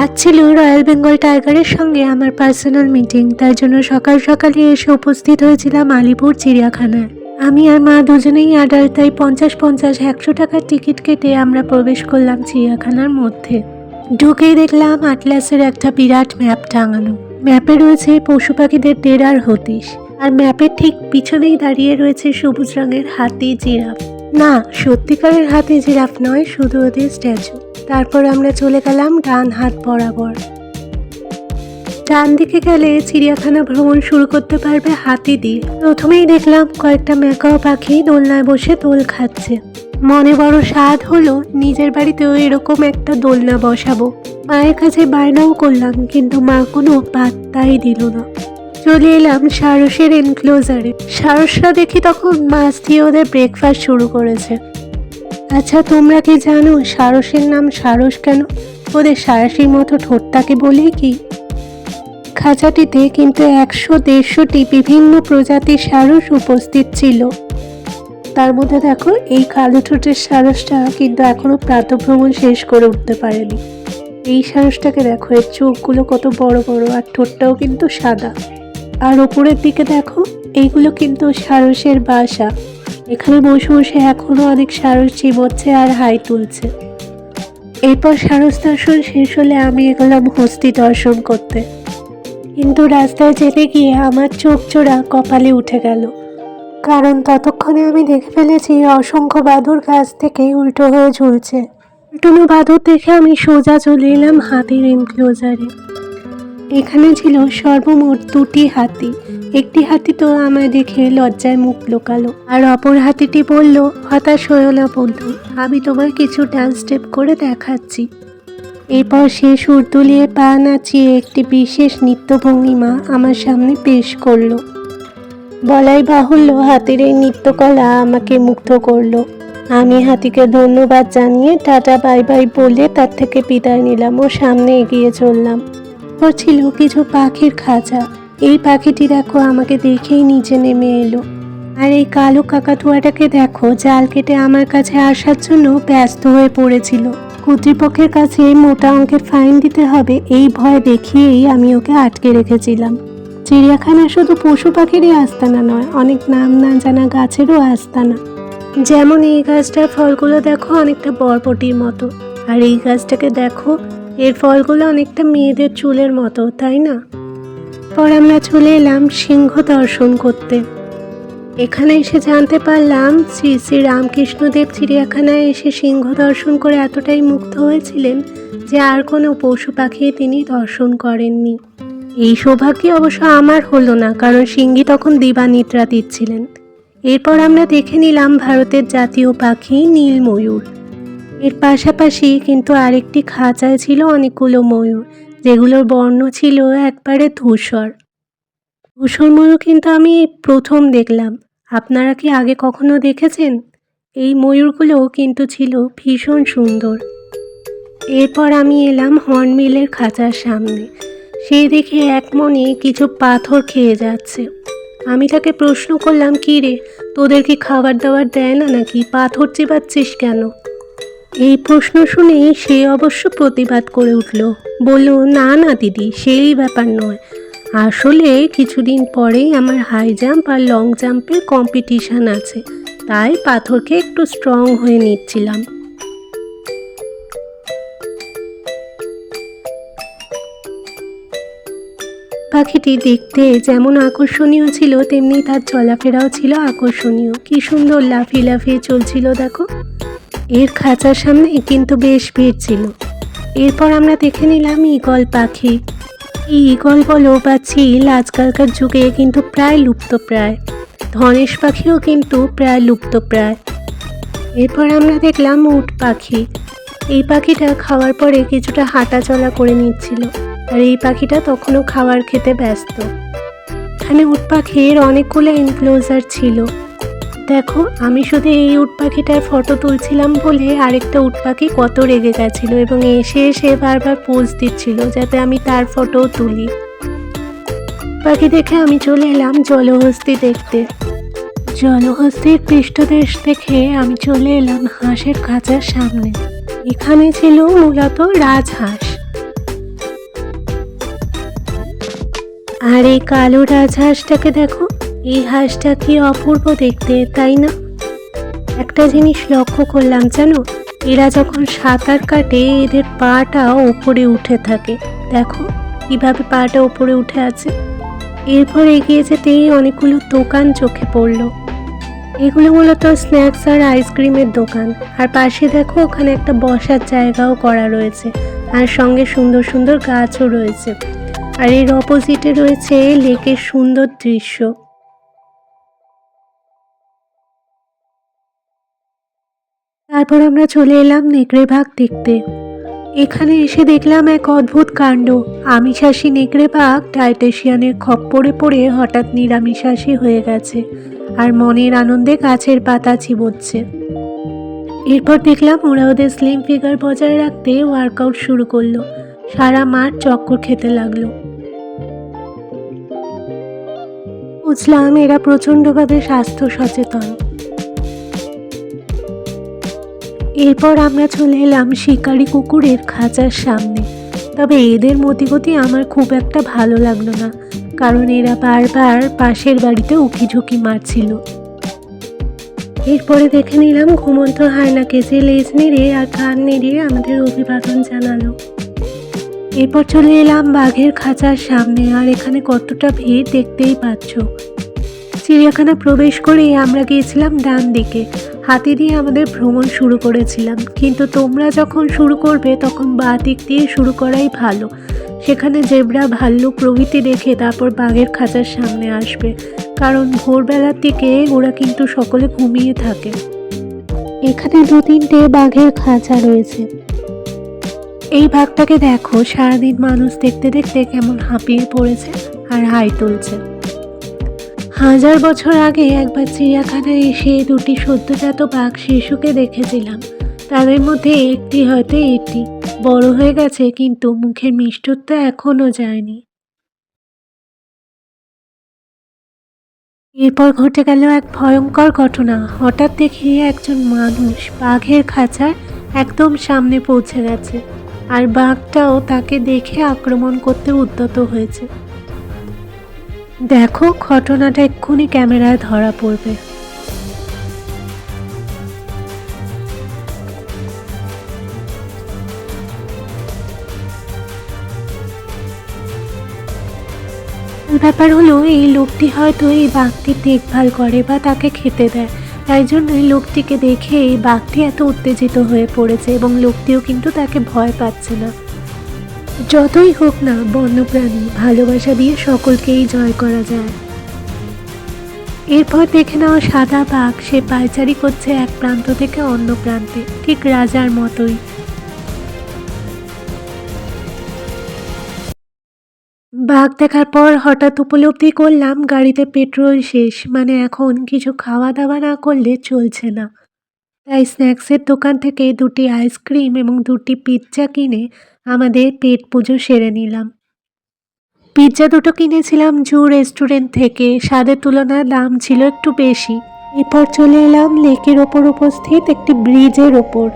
আজ ছিল রয়্যাল বেঙ্গল টাইগারের সঙ্গে আমার পার্সোনাল মিটিং, তার জন্য সকাল সকালে এসে উপস্থিত হয়েছিলাম আলিপুর চিড়িয়াখানায়। আমি আর মা দুজনেই অ্যাডাল্ট, তাই 50-50 টাকার টিকিট কেটে আমরা প্রবেশ করলাম চিড়িয়াখানার মধ্যে। ঢুকেই দেখলাম আটলাসের একটা বিরাট ম্যাপ টাঙানো। ম্যাপে রয়েছে পশু পাখিদের ডেরার হদিশ, আর ম্যাপের ঠিক পিছনেই দাঁড়িয়ে রয়েছে সবুজ রঙের হাতি জিরাফ। না, সত্যিকারের হাতি জিরাফ নয়, শুধু ওদের স্ট্যাচু। তারপর আমরা চলে গেলাম ডান হাত বরাবর। ডান দিকে গেলে চিড়িয়াখানা ভ্রমণ শুরু করতে পারবে হাতি দিয়ে। প্রথমেই দেখলাম কয়েকটা ম্যাকাও পাখি দোলনায় বসে দোল খাচ্ছে। মনে বড় স্বাদ হলো নিজের বাড়িতেও এরকম একটা দোলনা বসাবো। মায়ের কাছে বায়নাও করলাম, কিন্তু মা কোনো পাত্তাই দিল না। চলে এলাম সারসের এনক্লোজারে। সারসরা দেখি তখন মাছ দিয়ে ওদের ব্রেকফাস্ট শুরু করেছে। আচ্ছা, তোমরা কি জানো সারসের নাম সারস কেন? ওদের সারাশির মতো ঠোঁটটাকে বলেই কি? খাঁচাটিতে কিন্তু 100-150টি বিভিন্ন প্রজাতির সারস উপস্থিত ছিল। তার মধ্যে দেখো, এই কালো ঠোঁটের সারসটা কিন্তু এখনো প্রাতঃভ্রমণ শেষ করে উঠতে পারেনি। এই সারসটাকে দেখো, এর চোখগুলো কত বড় বড়, আর ঠোঁটটাও কিন্তু সাদা। আর ওপরের দিকে দেখো, এইগুলো কিন্তু সারসের বাসা। এখানে বসে বসে এখনো অনেক সারস চিবোচ্ছে আর হাই তুলছে। এরপর সারস দর্শন শেষ হলে আমি এগোলাম হস্তি দর্শন করতে। কিন্তু রাস্তায় যেতে গিয়ে আমার চোখ জোড়া কপালে উঠে গেল, কারণ ততক্ষণে আমি দেখে ফেলেছি অসংখ্য বাদুড় গাছ থেকে উল্টো হয়ে ঝুলছে। উল্টোনো বাদুড় দেখে আমি সোজা চলে এলাম হাতির এনক্লোজারে। এখানে ছিল সর্বমোট 2টি হাতি। একটি হাতি তো আমায় দেখে লজ্জায় মুখ লোকালো, আর অপর হাতিটি বলল, হতাশ হয়েও না বন্ধু, আমি তোমায় কিছু ডান্স স্টেপ করে দেখাচ্ছি। এরপর সে সুর তুলিয়ে পা নাচিয়ে একটি বিশেষ নৃত্যভঙ্গিমা আমার সামনে পেশ করলো। বলাই বাহুল্য, হাতির এই নৃত্যকলা আমাকে মুগ্ধ করলো। আমি হাতিকে ধন্যবাদ জানিয়ে টাটা বাই বাই বলে তার থেকে বিদায় নিলাম ও সামনে এগিয়ে চললাম। ছিল কিছু পাখির খাঁচা। এই পাখিটি দেখো আমাকে দেখেই নিচে নেমে এলো। আর এই কালো কাকাতুয়াটাকে দেখো, জাল কেটে আমার কাছে আসার জন্য ব্যস্ত হয়ে পড়েছিল। কর্তৃপক্ষের কাছে মোটা অঙ্কের ফাইন দিতে হবে এই ভয় দেখিয়েই আমি ওকে আটকে রেখেছিলাম। চিড়িয়াখানা শুধু পশু পাখিরই আস্তানা নয়, অনেক নাম না জানা গাছেরও আস্তানা। যেমন এই গাছটার ফলগুলো দেখো অনেকটা বরবটির মতো, আর এই গাছটাকে দেখো, এর ফলগুলো অনেকটা মেয়েদের চুলের মতো, তাই না? পর আমরা চলে এলাম সিংহ দর্শন করতে। এখানে এসে জানতে পারলাম শ্রী শ্রী রামকৃষ্ণদেব চিড়িয়াখানায় এসে সিংহ দর্শন করে এতটাই মুগ্ধ হয়েছিলেন যে আর কোনো পশু পাখি তিনি দর্শন করেননি। এই সৌভাগ্য অবশ্য আমার হলো না, কারণ সিংহী তখন দিবানিদ্রা দিচ্ছিলেন। এরপর আমরা দেখে নিলাম ভারতের জাতীয় পাখি নীল ময়ূর। এর পাশাপাশি কিন্তু আরেকটি খাঁচায় ছিল অনেকগুলো ময়ূর, যেগুলোর বর্ণ ছিল একবারে ধূসর। ধূসর ময়ূর কিন্তু আমি প্রথম দেখলাম। আপনারা কি আগে কখনো দেখেছেন? এই ময়ূরগুলো কিন্তু ছিল ভীষণ সুন্দর। এরপর আমি এলাম হর্নবিলের খাঁচার সামনে। সেই দেখে এক মনে কিছু পাথর খেয়ে যাচ্ছে। আমি তাকে প্রশ্ন করলাম, কি রে, তোদের কি খাবার দাবার দেয় না নাকি? পাথর চিবাচ্ছিস কেন? এই প্রশ্ন শুনেই সে অবশ্য প্রতিবাদ করে উঠল, বলল, না না দিদি, সেই ব্যাপার নয়। আসলে কিছুদিন পরেই আমার হাই জাম্প আর লং জাম্পের কম্পিটিশান আছে, তাই পাথরকে একটু স্ট্রং হয়ে নিচ্ছিলাম। পাখিটি দেখতে যেমন আকর্ষণীয় ছিল, তেমনি তার চলাফেরাও ছিল আকর্ষণীয়। কি সুন্দর লাফিয়ে লাফিয়ে চলছিল দেখো। এর খাঁচার সামনে কিন্তু বেশ ভিড় ছিল। এরপর আমরা দেখে নিলাম ঈগল পাখি। এই ঈগল বলো বা চিল আজকালকার যুগে কিন্তু প্রায় লুপ্তপ্রায়। ধনেশ পাখিও কিন্তু প্রায় লুপ্তপ্রায়। এরপর আমরা দেখলাম উট পাখি। এই পাখিটা খাওয়ার পরে কিছুটা হাঁটা চলা করে নিচ্ছিল, আর এই পাখিটা তখনও খাবার খেতে ব্যস্ত। এখানে উট পাখির অনেকগুলো এনক্লোজার ছিল। দেখো, আমি শুধু এই উট পাখিটার ফটো তুলছিলাম বলে আরেকটা উট পাখি কত রেগে গেছিল এবং এসে এসে বারবার পোজ দিচ্ছিল যাতে আমি তার ফটোও তুলি। পাখি দেখে আমি চলে এলাম জলহস্তী দেখতে। জলহস্তির পৃষ্ঠদেশ দেখে আমি চলে এলাম হাঁসের খাঁচার সামনে। এখানে ছিল মূলত রাজহাঁস। আর এই কালো রাজহাঁসটাকে দেখো, এই হাঁসটা কি অপূর্ব দেখতে, তাই না? একটা জিনিস লক্ষ্য করলাম জানো, এরা যখন সাঁতার কাটে এদের পাটা ওপরে উঠে থাকে। দেখো কিভাবে পাটা ওপরে উঠে আছে। এরপর এগিয়ে যেতেই অনেকগুলো দোকান চোখে পড়লো। এগুলো মূলত স্ন্যাক্স আর আইসক্রিমের দোকান। আর পাশে দেখো ওখানে একটা বসার জায়গাও করা রয়েছে, আর সঙ্গে সুন্দর সুন্দর গাছও রয়েছে। আর এর অপোজিটে রয়েছে লেকের সুন্দর দৃশ্য। তারপর আমরা চলে এলাম নেকড়ে বাঘ দেখতে। এখানে এসে দেখলাম এক অদ্ভুত কাণ্ড। আমিষাশী নেকড়ে বাঘ ডায়েটেশিয়ানের খপ্পরে পড়ে হঠাৎ নিরামিষাশী হয়ে গেছে, আর মনের আনন্দে গাছের পাতা চিবোচ্ছে। এরপর দেখলাম ওরা ওদের স্লিম ফিগার বজায় রাখতে ওয়ার্কআউট শুরু করলো। সারা মাঠ চক্কর খেতে লাগলো। বুঝলাম এরা প্রচণ্ডভাবে স্বাস্থ্য সচেতন। এরপর আমরা চলে এলাম শিকারি কুকুরের খাঁচার সামনে। তবে এদের মতিগতি আমার খুব একটা ভালো লাগলো না, কারণ এরা বারবার পাশের বাড়িতে উকিঝুঁকি মারছিল। এরপরে দেখে নিলাম ঘুমন্ত হায়নাকে, যে লেজ নেড়ে আর কান নেড়ে আমাদের অভিবাদন জানালো। এরপর চলে এলাম বাঘের খাঁচার সামনে, আর এখানে কতটা ভিড় দেখতেই পাচ্ছ। চিড়িয়াখানা প্রবেশ করে আমরা গিয়েছিলাম ডান দিকে, হাতি দিয়ে আমাদের ভ্রমণ শুরু করেছিলাম। কিন্তু তোমরা যখন শুরু করবে তখন বাঁ দিক দিয়ে শুরু করাই ভালো। সেখানে জেব্রা, ভাল্লুক প্রভৃতি দেখে তারপর বাঘের খাঁচার সামনে আসবে, কারণ ভোরবেলার দিকে ওরা কিন্তু সকলে ঘুমিয়ে থাকে। এখানে 2-3টে বাঘের খাঁচা রয়েছে। এই বাঘটাকে দেখো, সারাদিন মানুষ দেখতে দেখতে কেমন হাঁপিয়ে পড়েছে আর হাই তুলছে। 1000 বছর আগে একবার চিড়িয়াখানায় এসে 2টি সদ্যজাত বাঘ শিশুকে দেখেছিলাম। তাদের মধ্যে একটি হয়তো এটি বড় হয়ে গেছে, কিন্তু মুখের মিষ্টত্ব এখনো যায়নি। এরপর ঘটে গেল এক ভয়ঙ্কর ঘটনা। হঠাৎ দেখি একজন মানুষ বাঘের খাঁচার একদম সামনে পৌঁছে গেছে, আর বাঘটাও তাকে দেখে আক্রমণ করতে উদ্যত হয়েছে। দেখো ঘটনাটা এক্ষুনি ক্যামেরায় ধরা পড়বে। ব্যাপার হলো, এই লোকটি হয়তো এই বাঘটির দেখভাল করে বা তাকে খেতে দেয়, তাই জন্য এই লোকটিকে দেখে এই বাঘটি এত উত্তেজিত হয়ে পড়েছে, এবং লোকটিও কিন্তু তাকে ভয় পাচ্ছে না। যতই হোক না, বন্যপ্রাণী, ভালোবাসা দিয়ে সকলকেই জয় করা যায়। এরপর দেখে নাও সাদা বাঘ, সে পায়চারি করছে এক প্রান্ত থেকে অন্য প্রান্তে, ঠিক রাজার মতোই। বাঘ দেখার পর হঠাৎ উপলব্ধি করলাম গাড়িতে পেট্রোল শেষ, মানে এখন কিছু খাওয়া দাওয়া না করলে চলছে না। তাই স্ন্যাক্সের দোকান থেকে 2টি আইসক্রিম এবং 2টি পিৎজা কিনে আমাদের পেট পুজো সেরে নিলাম। পিৎজা 2টো কিনেছিলাম জু রেস্টুরেন্ট থেকে, স্বাদের তুলনায় দাম ছিল একটু বেশি। এরপর চলে এলাম লেকের ওপর উপস্থিত একটি ব্রিজের ওপর।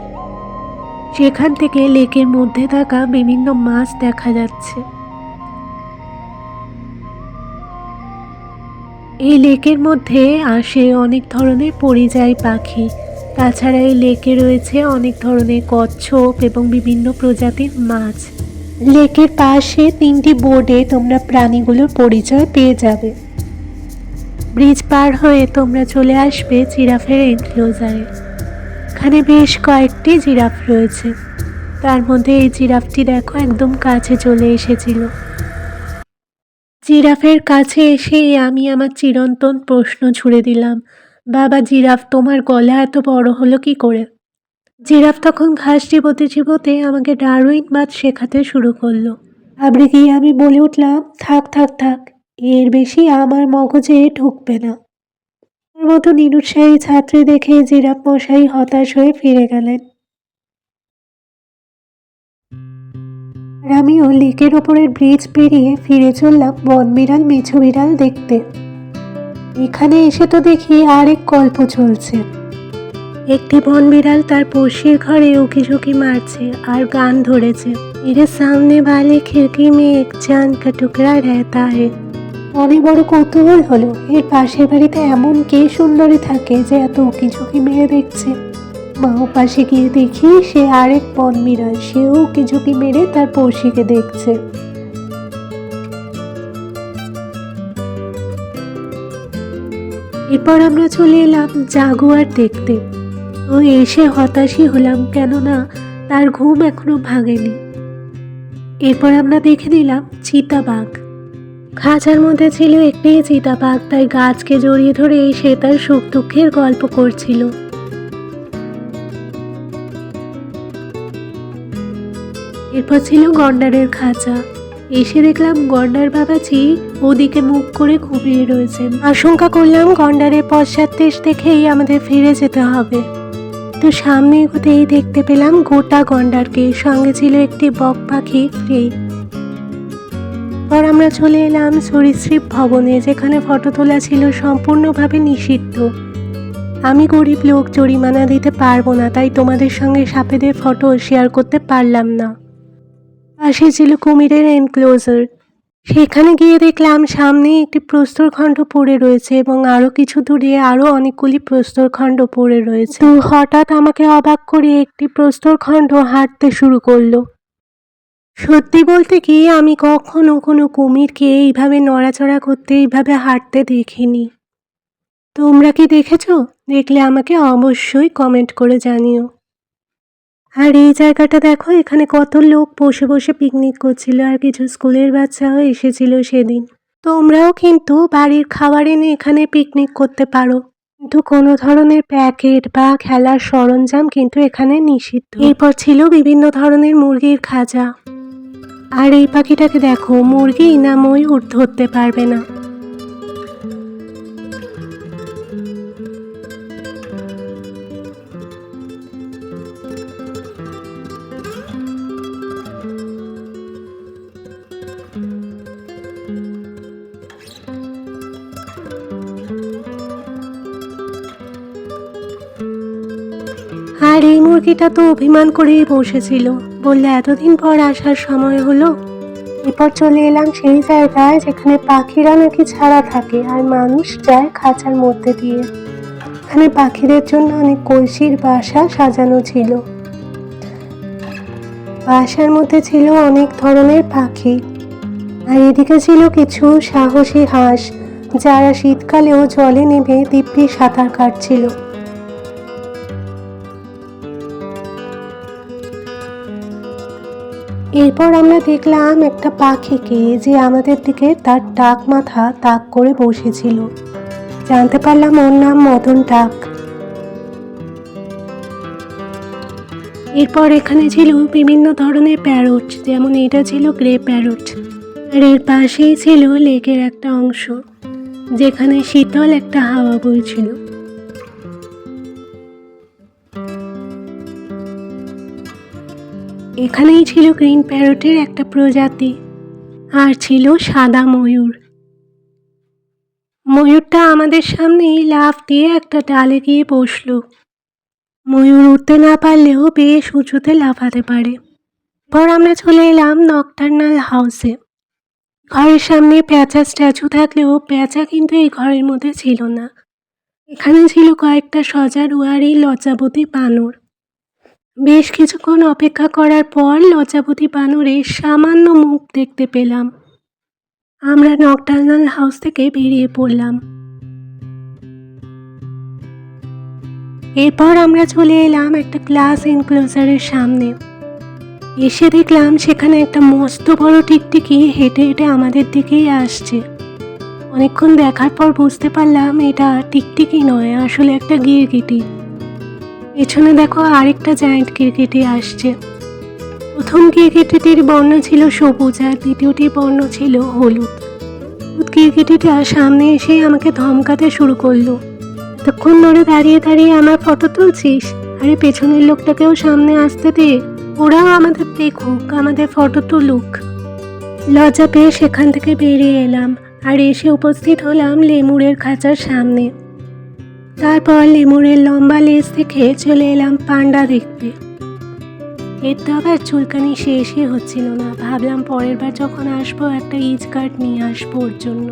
সেখান থেকে লেকের মধ্যে থাকা বিভিন্ন মাছ দেখা যাচ্ছে। এই লেকের মধ্যে আসে অনেক ধরনের পরিযায়ী পাখি। তাছাড়া এই লেকে রয়েছে অনেক ধরনের কচ্ছপ এবং বিভিন্ন প্রজাতির মাছ। লেকের পাশে 3টি বোর্ডে তোমরা প্রাণীগুলোর পরিচয় পেয়ে যাবে। ব্রিজ পার হয়ে তোমরা চলে আসবে জিরাফের এনক্লোজারে। এখানে বেশ কয়েকটি জিরাফ রয়েছে, তার মধ্যে এই জিরাফটি দেখো একদম কাছে চলে এসেছিল। জিরাফের কাছে এসেই আমি আমার চিরন্তন প্রশ্ন ছুড়ে দিলাম, বাবা জিরাফ, তোমার গলা এত বড় হলো কি করে? জিরাফ তখন ঘাস চিবোতে চিবোতে আমাকে ডারউইনবাদ শেখাতে শুরু করলো। আবড়ে গিয়ে আমি বলে উঠলাম, থাক থাক থাক, এর বেশি আমার মগজে ঢুকবে না। আমার মতো নিরুৎসাহী ছাত্রী দেখে জিরাফ মশাই হতাশ হয়ে ফিরে গেলেন। আর আমিও লেকের ওপরের ব্রিজ পেরিয়ে ফিরে চললাম বনবিড়াল মেছো বিড়াল দেখতে। এখানে এসে তো দেখি আরেক গল্প চলছে। একটি বনবিড়াল তার পড়শির ঘরে উকিঝুঁকি মারছে আর গান ধরেছে, मेरे सामने वाले खिड़की में एक चांद का टुकड़ा रहता है। অনেক বড় কৌতূহল হলো, এর পাশের বাড়িতে এমন কে সুন্দরী থাকে যে এত উকি ঝুঁকি মেরে দেখছে। মাও পাশে গিয়ে দেখি সে আরেক বন বিড়াল, সেও উকি ঝুঁকি মেরে তার পড়শিকে দেখছে। এরপর আমরা চলে এলাম জাগুয়ার দেখতে। তো এসে হতাশই হলাম, কেননা তার ঘুম এখনো ভাঙেনি। এরপর আমরা দেখে নিলাম চিতাবাঘ। খাঁচার মধ্যে ছিল একটি চিতাবাঘ, তাই গাছকে জড়িয়ে ধরে সে তার সুখ দুঃখের গল্প করছিল। এরপর ছিল গন্ডারের খাঁচা। এসে দেখলাম গন্ডার বাবাজি ওদিকে মুখ করে ঘুমিয়ে রয়েছেন। আশঙ্কা করলাম গন্ডারের পশ্চাৎদেশ দেখেই আমাদের ফিরে যেতে হবে। তো সামনে এগোতেই দেখতে পেলাম গোটা গন্ডারকে, সঙ্গে ছিল একটি বক পাখি ফ্রি। পর আমরা চলে এলাম সরীসৃপ ভবনে, যেখানে ফটো তোলা ছিল সম্পূর্ণভাবে নিষিদ্ধ। আমি গরিব লোক, জরিমানা দিতে পারবো না, তাই তোমাদের সঙ্গে সাপেদের ফটো শেয়ার করতে পারলাম না। পাশে ছিল কুমিরের এনক্লোজার। সেখানে গিয়ে দেখলাম সামনে একটি প্রস্তরখণ্ড পড়ে রয়েছে এবং আরো কিছু দূরে আরো অনেকগুলি প্রস্তরখণ্ড পড়ে রয়েছে। তো হঠাৎ আমাকে অবাক করে একটি প্রস্তরখণ্ড হাঁটতে শুরু করলো। সত্যি বলতে কি, আমি কখনো কোনো কুমিরকে এইভাবে নড়াচড়া করতে, এইভাবে হাঁটতে দেখিনি। তোমরা কি দেখেছো? দেখলে আমাকে অবশ্যই কমেন্ট করে জানিও। আর এই জায়গাটা দেখো, এখানে কত লোক বসে বসে পিকনিক করছিল, আর কিছু স্কুলের বাচ্চাও এসেছিল সেদিন। তোমরাও কিন্তু বাড়ির খাবার এনে এখানে পিকনিক করতে পারো, কিন্তু কোনো ধরনের প্যাকেট বা খেলার সরঞ্জাম কিন্তু এখানে নিষিদ্ধ। এরপর ছিল বিভিন্ন ধরনের মুরগির খাঁচা। আর এই পাখিটাকে দেখো, মুরগি না ময়ূর ধরতে পারবে না। আর এই মুরগিটা তো অভিমান করেই বসেছিল, বললে এতদিন পর আসার সময় হলো। এরপর চলে এলাম সেই জায়গায় যেখানে পাখিরা নাকি ছাড়া থাকে আর মানুষ যায় খাঁচার মধ্যে দিয়ে। এখানে পাখিদের জন্য অনেক কলসির বাসা সাজানো ছিল। বাসার মধ্যে ছিল অনেক ধরনের পাখি। আর এদিকে ছিল কিছু সাহসী হাঁস, যারা শীতকালেও জলে নেমে দিব্যি সাঁতার কাটছিল। এরপর আমরা দেখলাম একটা পাখিকে, যে আমাদের দিকে তার টাক মাথা তাক করে বসেছিল। জানতে পারলাম ওর নাম মদন টাক। এরপর এখানে ছিল বিভিন্ন ধরনের প্যারট, যেমন এটা ছিল গ্রে প্যারট। আর এর পাশেই ছিল লেকের একটা অংশ, যেখানে শীতল একটা হাওয়া বইছিল। এখানেই ছিল গ্রিন প্যারটের একটা প্রজাতি, আর ছিল সাদা ময়ূর। ময়ূরটা আমাদের সামনেই লাফ দিয়ে একটা ডালে গিয়ে বসলো। ময়ূর উঠতে না পারলেও বেশ উঁচুতে লাফাতে পারে। পর আমরা চলে এলাম নকটার্নাল হাউসে। ঘরের সামনে পেঁচা স্ট্যাচু থাকলেও পেঁচা কিন্তু এই ঘরের মধ্যে ছিল না। এখানে ছিল কয়েকটা সজারুয়ারি লজ্জাবতী বানর। বেশ কিছুক্ষণ অপেক্ষা করার পর লজ্জাবতী বানরের সামান্য মুখ দেখতে পেলাম। আমরা নকটার্নাল হাউস থেকে বেরিয়ে পড়লাম। এরপর আমরা চলে এলাম একটা ক্লাস এনক্লোজারের সামনে। এসে দেখলাম সেখানে একটা মস্ত বড় টিকটিকি হেঁটে হেঁটে আমাদের দিকেই আসছে। অনেকক্ষণ দেখার পর বুঝতে পারলাম এটা টিকটিকি নয়, আসলে একটা গিরগিটি। পেছনে দেখো আরেকটা জায়ান্ট গিরগিটি আসছে। প্রথম গিরগিটিটির বর্ণ ছিল সবুজ আর দ্বিতীয়টির বর্ণ ছিল হলুদ। গিরগিটিটা সামনে এসে আমাকে ধমকাতে শুরু করলো, এতক্ষণ ধরে দাঁড়িয়ে দাঁড়িয়ে আমার ফটো তুলছিস? আরে পেছনের লোকটাকেও সামনে আসতে দে, ওরাও আমাদের দেখুক, আমাদের ফটো তুলুক। লজ্জা পেয়ে সেখান থেকে বেরিয়ে এলাম আর এসে উপস্থিত হলাম লেমুরের খাঁচার সামনে। তারপর লেমুরের লম্বা লেজ থেকে চলে এলাম পান্ডা দেখতে। এর তো আবার চুলকানি শেষই হচ্ছিল না, ভাবলাম পরের বার যখন আসবো একটা ইজ কার্ড নিয়ে আসবো ওর জন্য।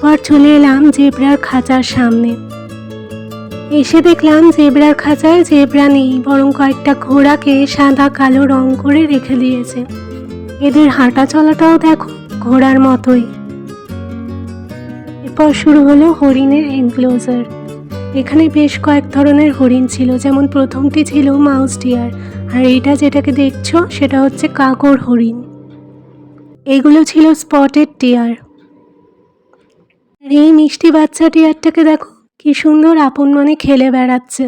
এরপর চলে এলাম জেব্রার খাঁচার সামনে। এসে দেখলাম জেব্রার খাঁচায় জেব্রা নেই, বরং কয়েকটা ঘোড়াকে সাদা কালো রং করে রেখে দিয়েছে। এদের হাঁটা চলাটাও দেখো ঘোড়ার মতোই। এরপর শুরু হলো হরিণের এনক্লোজার। এখানে বেশ কয়েক ধরনের হরিণ ছিল, যেমন প্রথমটি ছিল মাউস ডিয়ার, আর এইটা যেটাকে দেখছো সেটা হচ্ছে কাকর হরিণ। এগুলো ছিল স্পটেড ডিয়ার। আর এই মিষ্টি বাচ্চা ডিয়ারটাকে দেখো কি সুন্দর আপন মনে খেলে বেড়াচ্ছে।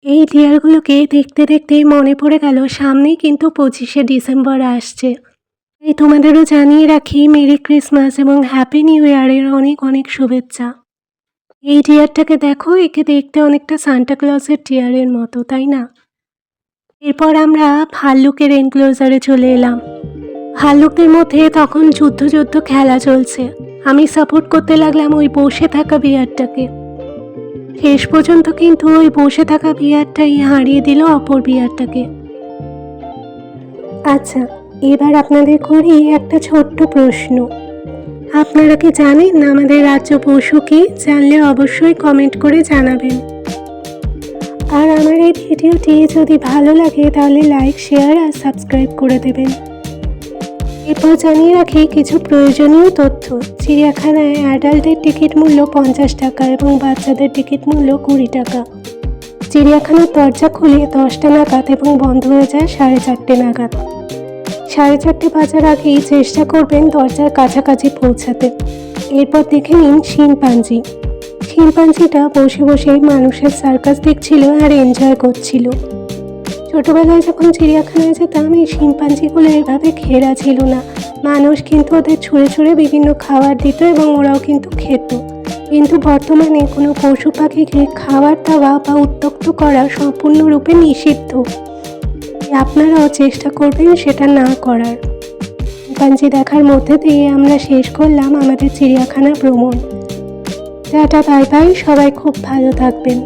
এই ডিয়ারগুলোকে দেখতে দেখতেই মনে পড়ে গেল সামনেই কিন্তু 25শে ডিসেম্বর আসছে। এই তোমাদেরও জানিয়ে রাখি মেরি ক্রিসমাস এবং হ্যাপি নিউ ইয়ারের অনেক অনেক শুভেচ্ছা। এই ডিয়ারটাকে দেখো, একে দেখতে অনেকটা সান্টা ক্লজের ডিয়ারের মতো, তাই না? এরপর আমরা ভাল্লুকের এনক্লোজারে চলে এলাম। ভাল্লুকদের মধ্যে তখন যুদ্ধ খেলা চলছে। আমি সাপোর্ট করতে লাগলাম ওই বসে থাকা বিয়ারটাকে। শেষ পর্যন্ত কিন্তু ওই বসে থাকা বিয়ারটাই হারিয়ে দিল অপর বিয়ারটাকে। আচ্ছা, এবার আপনাদের করি একটা ছোট্ট প্রশ্ন। আপনারা কি জানেন আমাদের রাজ্য পশু কি? জানলে অবশ্যই কমেন্ট করে জানাবেন। আর আমার এই ভিডিওটি যদি ভালো লাগে তাহলে লাইক, শেয়ার আর সাবস্ক্রাইব করে দেবেন। এরপর জানিয়ে রাখি কিছু প্রয়োজনীয় তথ্য। চিড়িয়াখানায় অ্যাডাল্টের টিকিট মূল্য 50 টাকা এবং বাচ্চাদের টিকিট মূল্য 20 টাকা। চিড়িয়াখানার দরজা খুলে 10টা নাগাদ এবং বন্ধ হয়ে যায় 4:30 নাগাদ। 4:30 বাজার আগেই চেষ্টা করবেন দরজার কাছাকাছি পৌঁছাতে। এরপর দেখে নিন শিম্পাঞ্জি। শিম্পাঞ্জিটা বসে বসেই মানুষের সার্কাস দেখছিল আর এনজয় করছিল। ছোটবেলায় যখন চিড়িয়াখানায় যেতাম এই শিম্পাঞ্জিগুলো এভাবে ঘেরা ছিল না, মানুষ কিন্তু ওদের ছুঁড়ে ছুঁড়ে বিভিন্ন খাবার দিত এবং ওরাও কিন্তু খেত। কিন্তু বর্তমানে কোনো পশু পাখিকে খাবার দেওয়া বা উত্ত্যক্ত করা সম্পূর্ণরূপে নিষিদ্ধ। আপনারাও চেষ্টা করবেন সেটা না করার। শিম্পাঞ্জি দেখার মধ্যে দিয়ে আমরা শেষ করলাম আমাদের চিড়িয়াখানা ভ্রমণ। টাটা, বাই বাই, সবাই খুব ভালো থাকবেন।